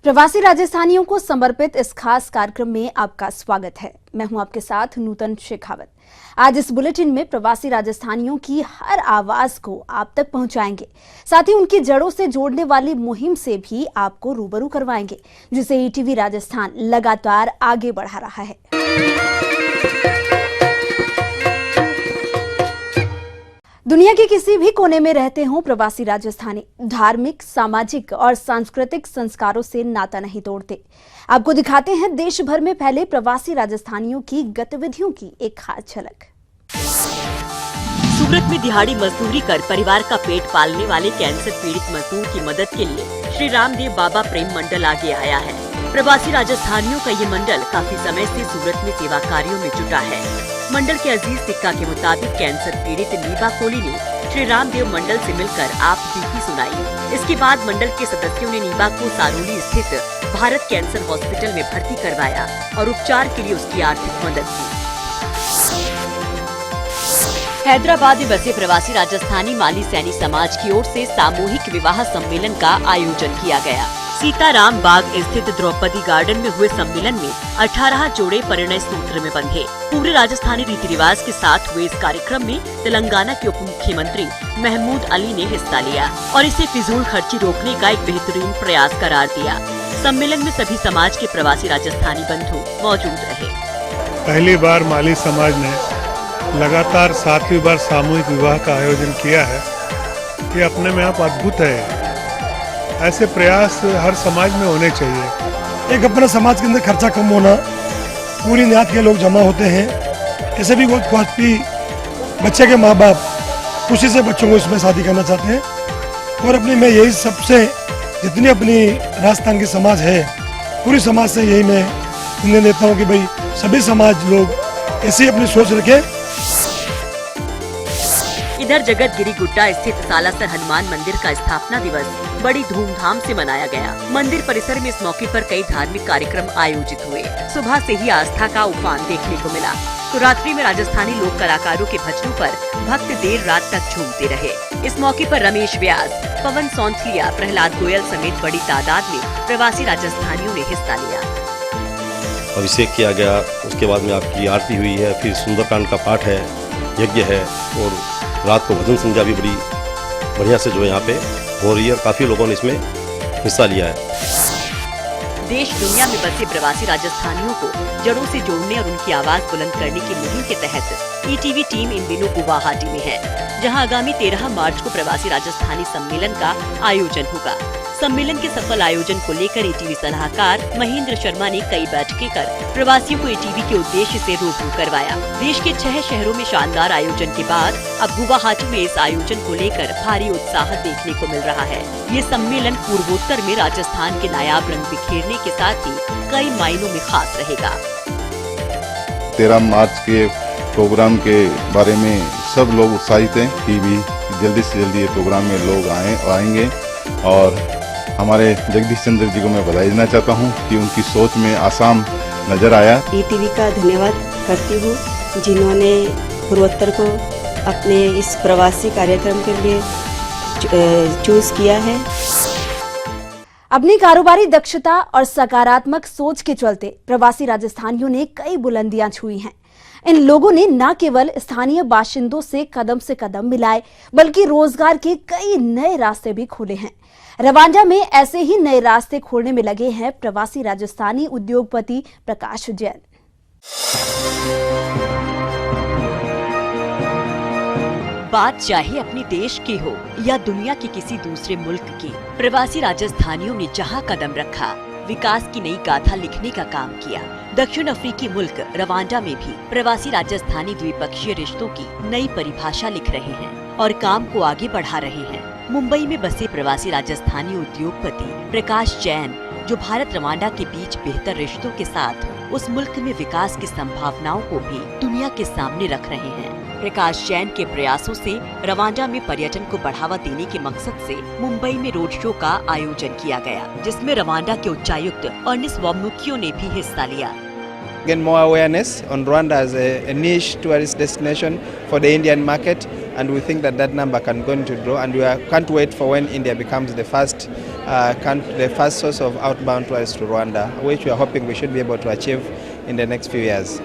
प्रवासी राजस्थानियों को समर्पित इस खास कार्यक्रम में आपका स्वागत है। मैं हूं आपके साथ नूतन शेखावत। आज इस बुलेटिन में प्रवासी राजस्थानियों की हर आवाज को आप तक पहुंचाएंगे, साथ ही उनकी जड़ों से जोड़ने वाली मुहिम से भी आपको रूबरू करवाएंगे, जिसे ईटीवी राजस्थान लगातार आगे बढ़ा रहा है। दुनिया के किसी भी कोने में रहते हों प्रवासी राजस्थानी धार्मिक, सामाजिक और सांस्कृतिक संस्कारों से नाता नहीं तोड़ते। आपको दिखाते हैं देश भर में फैले प्रवासी राजस्थानियों की गतिविधियों की एक खास झलक। सूरत में दिहाड़ी मजदूरी कर परिवार का पेट पालने वाले कैंसर पीड़ित मजदूर की मदद के लिए श्री रामदेव बाबा प्रेम मंडल आगे आया है। प्रवासी राजस्थानियों का ये मंडल काफी समय से सूरत में सेवा कार्यों में जुटा है। मंडल के अजीज सिक्का के मुताबिक कैंसर पीड़ित नीबा कोहली ने श्री रामदेव मंडल से मिलकर आप बीती सुनाई। इसके बाद मंडल के सदस्यों ने नीबा को सारोली स्थित भारत कैंसर हॉस्पिटल में भर्ती करवाया और उपचार के लिए उसकी आर्थिक मदद की। हैदराबाद में बसे प्रवासी राजस्थानी माली सैनी समाज की ओर से सामूहिक विवाह सम्मेलन का आयोजन किया गया। सीताराम बाग स्थित द्रौपदी गार्डन में हुए सम्मेलन में 18 जोड़े परिणय सूत्र में बंधे। पूरे राजस्थानी रीति रिवाज के साथ हुए इस कार्यक्रम में तेलंगाना के उप मुख्यमंत्री महमूद अली ने हिस्सा लिया और इसे फिजूल खर्ची रोकने का एक बेहतरीन प्रयास करार दिया। सम्मेलन में सभी समाज के प्रवासी राजस्थानी बंधु मौजूद रहे। पहली बार माली समाज ने लगातार 7वीं बार सामूहिक विवाह का आयोजन किया है। ये अपने में आप अद्भुत है। ऐसे प्रयास हर समाज में होने चाहिए। एक अपना समाज के अंदर खर्चा कम होना, पूरी न्यात के लोग जमा होते हैं, कैसे भी कोई बच्चे के माँ बाप खुशी से बच्चों को इसमें शादी करना चाहते हैं। और अपनी मैं यही सबसे जितनी अपनी राजस्थान की समाज है, पूरी समाज से यही मैं निर्णय लेता हूँ कि भाई सभी समाज लोग ऐसी अपनी सोच रखें। इधर जगत गिरी गुड्डा स्थित सालासर हनुमान मंदिर का स्थापना दिवस बड़ी धूमधाम से मनाया गया। मंदिर परिसर में इस मौके पर कई धार्मिक कार्यक्रम आयोजित हुए। सुबह से ही आस्था का उफान देखने को मिला तो रात्रि में राजस्थानी लोक कलाकारों के भजनों पर भक्त देर रात तक झूमते रहे। इस मौके पर रमेश व्यास, पवन सौंथलिया, प्रहलाद गोयल समेत बड़ी तादाद में प्रवासी राजस्थानियों ने हिस्सा लिया। अभिषेक किया गया, उसके बाद में आपकी आरती हुई है, फिर सुंदरकांड का पाठ है, यज्ञ है और रात को भजन संध्या भी बड़ी बढ़िया से जो यहाँ पे हो रही है। काफी लोगों ने इसमें हिस्सा लिया है। देश दुनिया में बसे प्रवासी राजस्थानियों को जड़ों से जोड़ने और उनकी आवाज बुलंद करने की मुहिम के तहत ईटीवी टीम इन दिनों गुवाहाटी में है, जहां आगामी 13 मार्च को प्रवासी राजस्थानी सम्मेलन का आयोजन होगा। सम्मेलन के सफल आयोजन को लेकर ईटीवी सलाहकार महेंद्र शर्मा ने कई बैठकें कर प्रवासियों को ईटीवी के उद्देश्य से रूबरू करवाया। देश के 6 शहरों में शानदार आयोजन के बाद अब गुवाहाटी में इस आयोजन को लेकर भारी उत्साह देखने को मिल रहा है। ये सम्मेलन पूर्वोत्तर में राजस्थान के नायाब रंग बिखेरने के साथ ही कई मायनों में खास रहेगा। 13 मार्च के प्रोग्राम के बारे में सब लोग उत्साहित हैं कि भी जल्दी से जल्दी ये प्रोग्राम में लोग आएंगे और हमारे जगदीश चंद्र जी को मैं बधाई देना चाहता हूं कि उनकी सोच में आसाम नजर आया। ईटीवी का धन्यवाद करती हूं जिन्होंने पूर्वोत्तर को अपने इस प्रवासी कार्यक्रम के लिए चूज किया है। अपनी कारोबारी दक्षता और सकारात्मक सोच के चलते प्रवासी राजस्थानियों ने कई बुलंदियां छुई हैं। इन लोगों ने न केवल स्थानीय बाशिंदों से कदम मिलाए, बल्कि रोजगार के कई नए रास्ते भी खोले हैं। रवांडा में ऐसे ही नए रास्ते खोलने में लगे हैं प्रवासी राजस्थानी उद्योगपति प्रकाश जैन। बात चाहे अपने देश की हो या दुनिया के किसी दूसरे मुल्क की, प्रवासी राजस्थानियों ने जहां कदम रखा, विकास की नई गाथा लिखने का काम किया। दक्षिण अफ्रीकी मुल्क रवांडा में भी प्रवासी राजस्थानी द्विपक्षीय रिश्तों की नई परिभाषा लिख रहे हैं और काम को आगे बढ़ा रहे हैं। मुंबई में बसे प्रवासी राजस्थानी उद्योगपति प्रकाश जैन, जो भारत रवांडा के बीच बेहतर रिश्तों के साथ उस मुल्क में विकास की संभावनाओं को भी दुनिया के सामने रख रहे हैं। प्रकाश जैन के प्रयासों से रवांडा में पर्यटन को बढ़ावा देने के मकसद से मुंबई में रोड शो का आयोजन किया गया, जिसमें रवांडा के उच्चायुक्त अर्नेस्ट वामुकियो ने भी हिस्सा लिया। Gain more awareness on Rwanda as a niche tourist destination for the Indian market, and we think that number can go to grow, and can't wait for when India becomes the first source of outbound tourists to Rwanda, which we are hoping we should be able to achieve in the next few years.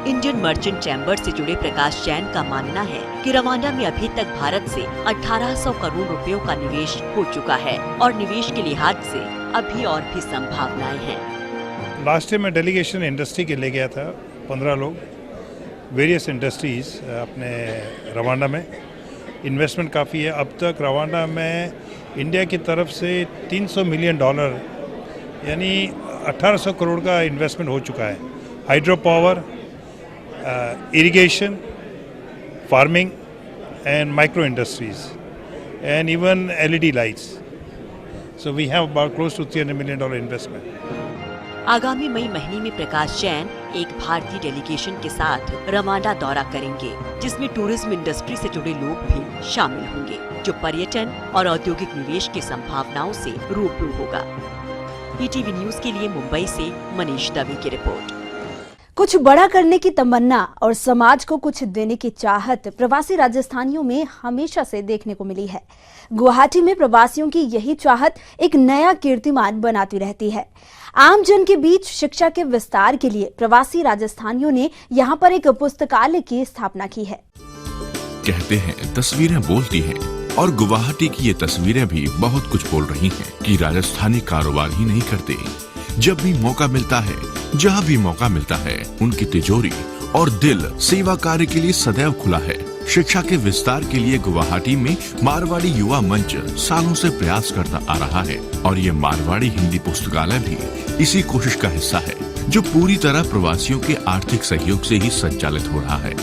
Indian merchant chamber से जुड़े प्रकाश जैन का मानना है कि Rwanda में अभी तक भारत से 1800 करोड़ रुपयों का निवेश हो चुका है और निवेश के लिहाज से अभी और भी संभावनाएं हैं। लास्ट ईयर मैं डेलीगेशन इंडस्ट्री के ले गया था, 15 लोग, वेरियस इंडस्ट्रीज अपने रवांडा में। इन्वेस्टमेंट काफ़ी है। अब तक रवांडा में इंडिया की तरफ से $300 मिलियन यानी 1800 करोड़ का इन्वेस्टमेंट हो चुका है। Hydro power, irrigation, farming and micro industries and even LED lights. So we have about close to $300 million investment. आगामी मई महीने में प्रकाश जैन एक भारतीय डेलीगेशन के साथ रवांडा दौरा करेंगे, जिसमें टूरिज्म इंडस्ट्री से जुड़े लोग भी शामिल होंगे, जो पर्यटन और औद्योगिक निवेश की संभावनाओं से रूबरू होगा। ETV न्यूज के लिए मुंबई से मनीष दवे की रिपोर्ट। कुछ बड़ा करने की तमन्ना और समाज को कुछ देने की चाहत प्रवासी राजस्थानियों में हमेशा से देखने को मिली है। गुवाहाटी में प्रवासियों की यही चाहत एक नया कीर्तिमान बनाती रहती है। आम जन के बीच शिक्षा के विस्तार के लिए प्रवासी राजस्थानियों ने यहाँ पर एक पुस्तकालय की स्थापना की है। कहते हैं तस्वीरें बोलती हैं, और गुवाहाटी की ये तस्वीरें भी बहुत कुछ बोल रही हैं कि राजस्थानी कारोबार ही नहीं करते। जब भी मौका मिलता है, जहाँ भी मौका मिलता है, उनकी तिजोरी और दिल सेवा कार्य के लिए सदैव खुला है। शिक्षा के विस्तार के लिए गुवाहाटी में मारवाड़ी युवा मंच सालों से प्रयास करता आ रहा है, और ये मारवाड़ी हिंदी पुस्तकालय भी इसी कोशिश का हिस्सा है, जो पूरी तरह प्रवासियों के आर्थिक सहयोग से ही संचालित हो रहा है।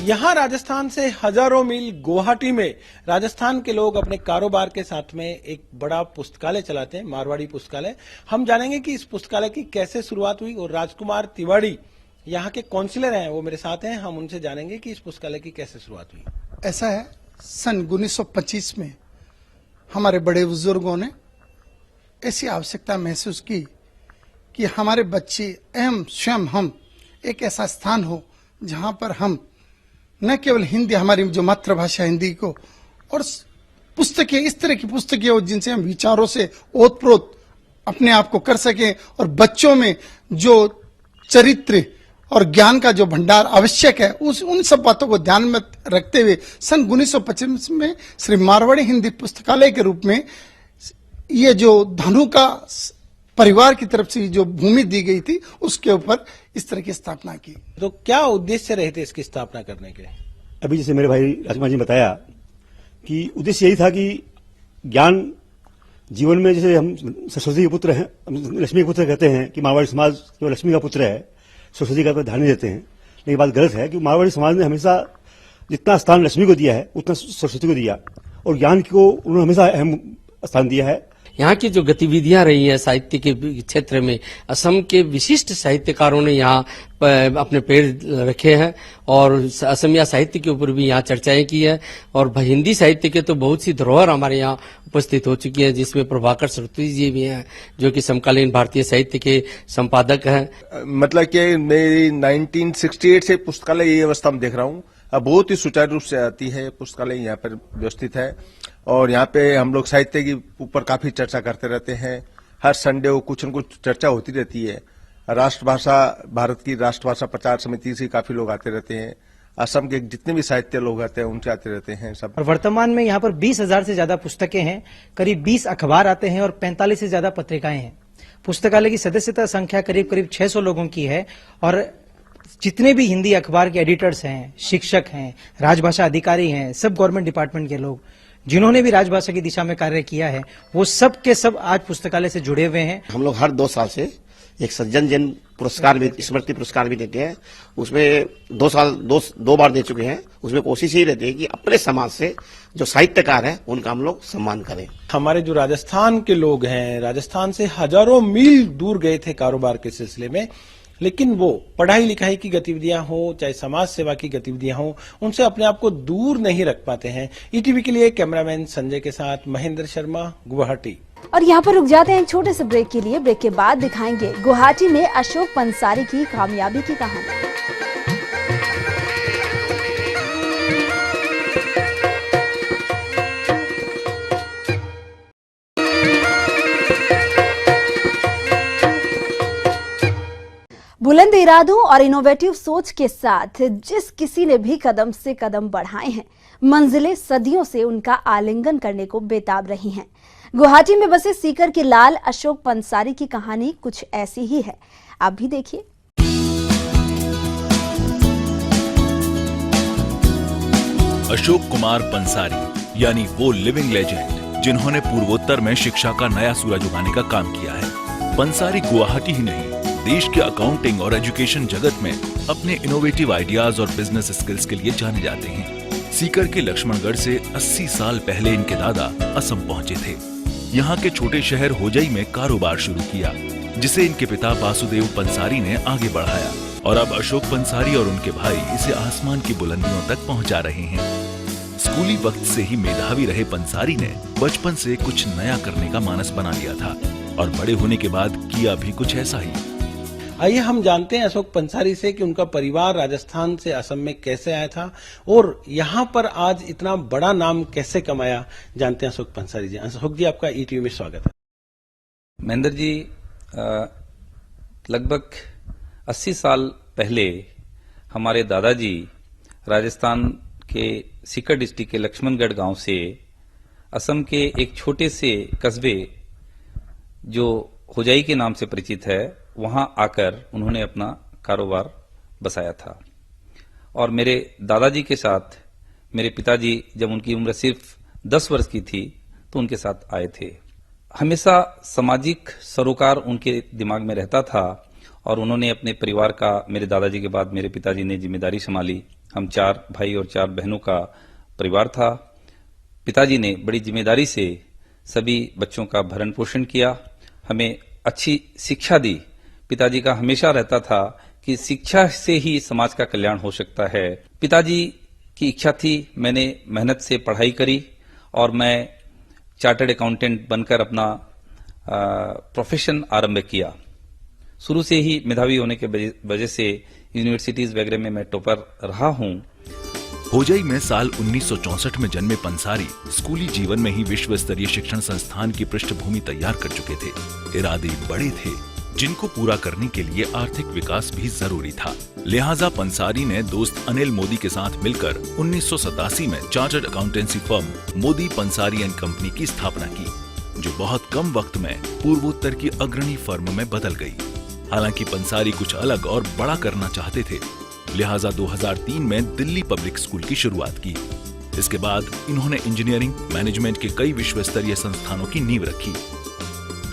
यहाँ राजस्थान से हजारों मील गुवाहाटी में राजस्थान के लोग अपने कारोबार के साथ में एक बड़ा पुस्तकालय चलाते हैं, मारवाड़ी पुस्तकालय। हम जानेंगे कि इस पुस्तकालय की कैसे शुरुआत हुई, और राजकुमार तिवारी यहाँ के काउंसिलर हैं, वो मेरे साथ हैं। हम उनसे जानेंगे कि इस पुस्तकालय की कैसे शुरुआत हुई। ऐसा है, सन 1925 में हमारे बड़े बुजुर्गों ने ऐसी आवश्यकता महसूस की कि हमारे बच्चे एवं स्वयं हम एक ऐसा स्थान हो जहां पर हम न केवल हिंदी, हमारी जो मातृभाषा हिंदी को, और पुस्तकें, इस तरह की पुस्तकें हो जिनसे हम विचारों से ओतप्रोत अपने आप को कर सकें, और बच्चों में जो चरित्र और ज्ञान का जो भंडार आवश्यक है, उन सब बातों को ध्यान में रखते हुए सन 1925 में श्री मारवाड़ी हिंदी पुस्तकालय के रूप में ये जो धनु का परिवार की तरफ से जो भूमि दी गई थी, उसके ऊपर इस तरह की स्थापना की। तो क्या उद्देश्य रहे थे इसकी स्थापना करने के? अभी जैसे मेरे भाई राजकुमार जी ने बताया कि उद्देश्य यही था कि ज्ञान जीवन में, जैसे हम सरस्वती के पुत्र हैं, लक्ष्मी के पुत्र कहते हैं कि मारवाड़ी समाज जो लक्ष्मी का पुत्र है, सरस्वती का ध्यान नहीं देते हैं। लेकिन बात गलत है कि मारवाड़ी समाज ने हमेशा जितना स्थान लक्ष्मी को दिया है उतना सरस्वती को दिया, और ज्ञान को उन्होंने हमेशा अहम स्थान दिया है। यहाँ की जो गतिविधियां रही हैं साहित्य के क्षेत्र में, असम के विशिष्ट साहित्यकारों ने यहाँ अपने पैर रखे हैं, और असमिया साहित्य के ऊपर भी यहाँ चर्चाएं की है, और हिंदी साहित्य के तो बहुत सी धरोहर हमारे यहाँ उपस्थित हो चुकी है, जिसमें प्रभाकर सरस्वती जी भी हैं, जो कि समकालीन भारतीय साहित्य के संपादक हैं। मतलब कि मेरी 1968 से पुस्तकालय ये अवस्था में देख रहा हूँ, बहुत ही सुचारू रूप से आती है पुस्तकालय, यहाँ पर व्यवस्थित है, और यहाँ पे हम लोग साहित्य के ऊपर काफी चर्चा करते रहते हैं। हर संडे को कुछ न कुछ चर्चा होती रहती है। राष्ट्रभाषा, भारत की राष्ट्रभाषा प्रचार समिति से काफी लोग आते रहते हैं। असम के जितने भी साहित्य लोग आते हैं उनसे आते रहते हैं सब। और वर्तमान में यहाँ पर 20,000 से ज्यादा पुस्तकें हैं, करीब 20 अखबार आते हैं, और 45 से ज्यादा पत्रिकाएं हैं। पुस्तकालय की सदस्यता संख्या करीब 600 लोगों की है, और जितने भी हिंदी अखबार के एडिटर्स हैं, शिक्षक हैं, राजभाषा अधिकारी हैं, सब गवर्नमेंट डिपार्टमेंट के लोग जिन्होंने भी राजभाषा की दिशा में कार्य किया है, वो सब के सब आज पुस्तकालय से जुड़े हुए हैं। हम लोग हर 2 साल से एक सज्जन जन पुरस्कार भी, स्मृति पुरस्कार भी देते हैं। उसमें 2 साल 2 बार दे चुके हैं। उसमें कोशिश यही रहती है कि अपने समाज से जो साहित्यकार है उनका हम लोग सम्मान करें। हमारे जो राजस्थान के लोग हैं, राजस्थान से हजारों मील दूर गए थे कारोबार के सिलसिले में, लेकिन वो पढ़ाई लिखाई की गतिविधियां हो चाहे समाज सेवा की गतिविधियां हो, उनसे अपने आप को दूर नहीं रख पाते हैं। ईटीवी के लिए कैमरामैन संजय के साथ महेंद्र शर्मा, गुवाहाटी। और यहाँ पर रुक जाते हैं एक छोटे से ब्रेक के लिए। ब्रेक के बाद दिखाएंगे गुवाहाटी में अशोक पंसारी की कामयाबी की कहानी। बुलंद इरादों और इनोवेटिव सोच के साथ जिस किसी ने भी कदम से कदम बढ़ाए हैं, मंजिलें सदियों से उनका आलिंगन करने को बेताब रही हैं। गुवाहाटी में बसे सीकर के लाल अशोक पंसारी की कहानी कुछ ऐसी ही है, आप भी देखिए। अशोक कुमार पंसारी यानी वो लिविंग लेजेंड जिन्होंने पूर्वोत्तर में शिक्षा का नया सूरज उगाने का काम किया है। पंसारी गुवाहाटी ही नहीं, देश के अकाउंटिंग और एजुकेशन जगत में अपने इनोवेटिव आइडियाज और बिजनेस स्किल्स के लिए जाने जाते हैं। सीकर के लक्ष्मणगढ़ से 80 साल पहले इनके दादा असम पहुंचे थे। यहाँ के छोटे शहर होजई में कारोबार शुरू किया, जिसे इनके पिता वासुदेव पंसारी ने आगे बढ़ाया और अब अशोक पंसारी और उनके भाई इसे आसमान की बुलंदियों तक पहुंचा रहे हैं। स्कूली वक्त से ही मेधावी रहे पंसारी ने बचपन से कुछ नया करने का मानस बना लिया था और बड़े होने के बाद किया भी कुछ ऐसा ही। आइए हम जानते हैं अशोक पंसारी से कि उनका परिवार राजस्थान से असम में कैसे आया था और यहाँ पर आज इतना बड़ा नाम कैसे कमाया। जानते हैं अशोक पंसारी जी। अशोक जी, आपका ईटीवी में स्वागत है। महेंद्र जी, लगभग 80 साल पहले हमारे दादाजी राजस्थान के सीकर डिस्ट्रिक्ट के लक्ष्मणगढ़ गांव से असम के एक छोटे से कस्बे जो होजाई के नाम से परिचित है, वहां आकर उन्होंने अपना कारोबार बसाया था। और मेरे दादाजी के साथ मेरे पिताजी, जब उनकी उम्र सिर्फ 10 वर्ष की थी, तो उनके साथ आए थे। हमेशा सामाजिक सरोकार उनके दिमाग में रहता था और उन्होंने अपने परिवार का, मेरे दादाजी के बाद मेरे पिताजी ने जिम्मेदारी संभाली। हम 4 भाई और 4 बहनों का परिवार था। पिताजी ने बड़ी जिम्मेदारी से सभी बच्चों का भरण पोषण किया, हमें अच्छी शिक्षा दी। पिताजी का हमेशा रहता था कि शिक्षा से ही समाज का कल्याण हो सकता है। पिताजी की इच्छा थी, मैंने मेहनत से पढ़ाई करी और मैं चार्टर्ड अकाउंटेंट बनकर अपना प्रोफेशन आरंभ किया। शुरू से ही मेधावी होने के वजह से यूनिवर्सिटीज वगैरह में मैं टॉपर रहा हूं। होजई में साल 1964 में जन्मे पंसारी स्कूली जीवन में ही विश्व स्तरीय शिक्षण संस्थान की पृष्ठभूमि तैयार कर चुके थे। इरादे बड़े थे, जिनको पूरा करने के लिए आर्थिक विकास भी जरूरी था। लिहाजा पंसारी ने दोस्त अनिल मोदी के साथ मिलकर 1987 में chartered accountancy firm Modi Pansari and company की स्थापना की, जो बहुत कम वक्त में पूर्वोत्तर की अग्रणी फर्म में बदल गई। हालांकि पंसारी कुछ अलग और बड़ा करना चाहते थे, लिहाजा 2003 में दिल्ली पब्लिक स्कूल की शुरुआत की। इसके बाद इन्होंने इंजीनियरिंग मैनेजमेंट के कई विश्व स्तरीय संस्थानों की नींव रखी।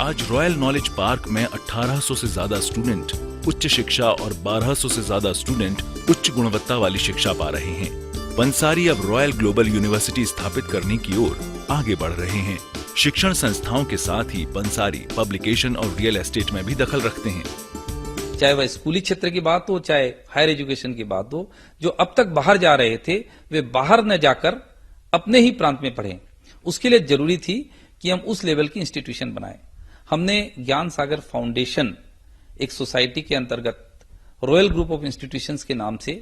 आज रॉयल नॉलेज पार्क में 1800 से ज्यादा स्टूडेंट उच्च शिक्षा और 1200 से ज्यादा स्टूडेंट उच्च गुणवत्ता वाली शिक्षा पा रहे हैं। पंसारी अब रॉयल ग्लोबल यूनिवर्सिटी स्थापित करने की ओर आगे बढ़ रहे हैं। शिक्षण संस्थाओं के साथ ही पंसारी पब्लिकेशन और रियल एस्टेट में भी दखल रखते हैं। चाहे वह स्कूली क्षेत्र की बात हो, चाहे हायर एजुकेशन की बात हो, जो अब तक बाहर जा रहे थे वे बाहर न जाकर अपने ही प्रांत में पढ़ें। उसके लिए जरूरी थी कि हम उस लेवल की इंस्टीट्यूशन बनाएं। हमने ज्ञान सागर फाउंडेशन, एक सोसाइटी के अंतर्गत रॉयल ग्रुप ऑफ इंस्टीट्यूशंस के नाम से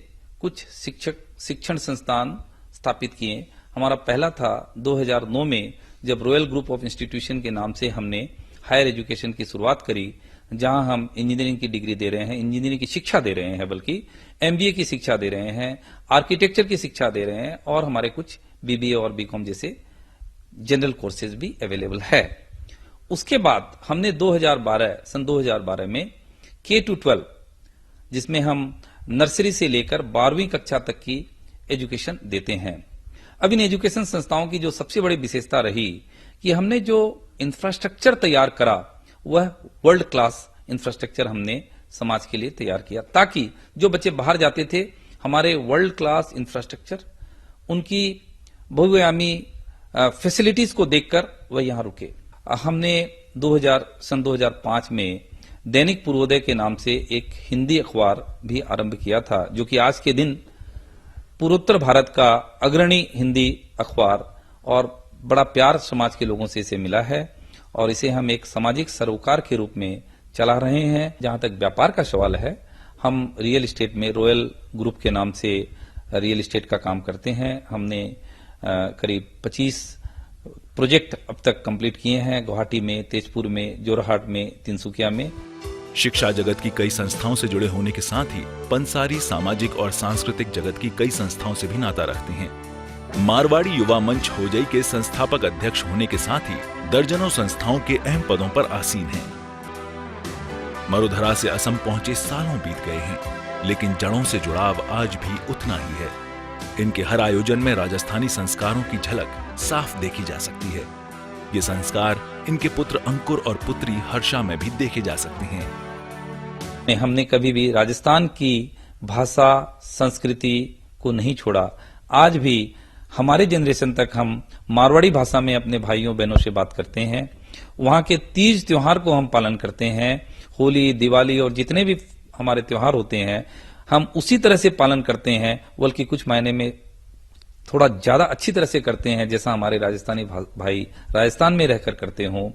कुछ शिक्षण संस्थान स्थापित किए। हमारा पहला था 2009 में, जब रॉयल ग्रुप ऑफ इंस्टीट्यूशन के नाम से हमने हायर एजुकेशन की शुरुआत करी, जहां हम इंजीनियरिंग की डिग्री दे रहे हैं, इंजीनियरिंग की शिक्षा दे रहे हैं, बल्कि एमबीए की शिक्षा दे रहे हैं, आर्किटेक्चर की शिक्षा दे रहे हैं और हमारे कुछ बीबीए और बीकॉम जैसे जनरल कोर्सेज भी अवेलेबल है। उसके बाद हमने सन 2012 में K-12, जिसमें हम नर्सरी से लेकर 12वीं कक्षा तक की एजुकेशन देते हैं। अब इन एजुकेशन संस्थाओं की जो सबसे बड़ी विशेषता रही कि हमने जो इंफ्रास्ट्रक्चर तैयार करा, वह वर्ल्ड क्लास इंफ्रास्ट्रक्चर हमने समाज के लिए तैयार किया, ताकि जो बच्चे बाहर जाते थे, हमारे वर्ल्ड क्लास इंफ्रास्ट्रक्चर, उनकी बहुआयामी फैसिलिटीज को देखकर वह यहां रुके। हमने सन 2005 में दैनिक पूर्वोदय के नाम से एक हिंदी अखबार भी आरंभ किया था, जो कि आज के दिन पूर्वोत्तर भारत का अग्रणी हिंदी अखबार और बड़ा प्यार समाज के लोगों से इसे मिला है और इसे हम एक सामाजिक सरोकार के रूप में चला रहे हैं। जहां तक व्यापार का सवाल है, हम रियल एस्टेट में रॉयल ग्रुप के नाम से रियल एस्टेट का काम करते हैं। हमने करीब 25 प्रोजेक्ट अब तक कंप्लीट किए हैं, गुवाहाटी में, तेजपुर में, जोरहाट में, तिनसुकिया में। शिक्षा जगत की कई संस्थाओं से जुड़े होने के साथ ही पंसारी सामाजिक और सांस्कृतिक जगत की कई संस्थाओं से भी नाता रखते हैं। मारवाड़ी युवा मंच होजई के संस्थापक अध्यक्ष होने के साथ ही दर्जनों संस्थाओं के अहम पदों पर आसीन हैं। मरुधरा से असम पहुंचे सालों बीत गए हैं, लेकिन जड़ों से जुड़ाव आज भी उतना ही है। इनके हर आयोजन में राजस्थानी संस्कारों की झलक साफ देखी जा सकती है। ये संस्कार इनके पुत्र अंकुर और पुत्री हर्षा में भी देखे जा सकते हैं। हमने कभी भी राजस्थान की भाषा संस्कृति को नहीं छोड़ा। आज भी हमारे जनरेशन तक हम मारवाड़ी भाषा में अपने भाइयों बहनों से बात करते हैं। वहां के तीज त्योहार को हम पालन करते हैं। होली, दिवाली और जितने भी हमारे त्योहार होते हैं हम उसी तरह से पालन करते हैं, बल्कि कुछ मायने में थोड़ा ज्यादा अच्छी तरह से करते हैं जैसा हमारे राजस्थानी भाई राजस्थान में रहकर करते हों।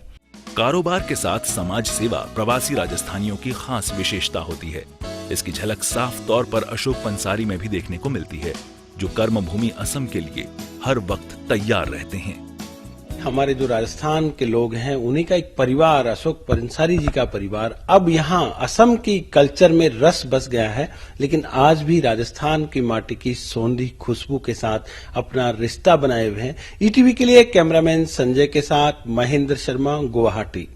कारोबार के साथ समाज सेवा प्रवासी राजस्थानियों की खास विशेषता होती है। इसकी झलक साफ तौर पर अशोक पंसारी में भी देखने को मिलती है, जो कर्म भूमि असम के लिए हर वक्त तैयार रहते हैं। हमारे जो राजस्थान के लोग हैं उन्हीं का एक परिवार, अशोक पंसारी जी का परिवार, अब यहाँ असम की कल्चर में रस बस गया है, लेकिन आज भी राजस्थान की माटी की सौंधी खुशबू के साथ अपना रिश्ता बनाए हुए हैं। ईटीवी के लिए कैमरामैन संजय के साथ महेंद्र शर्मा, गुवाहाटी।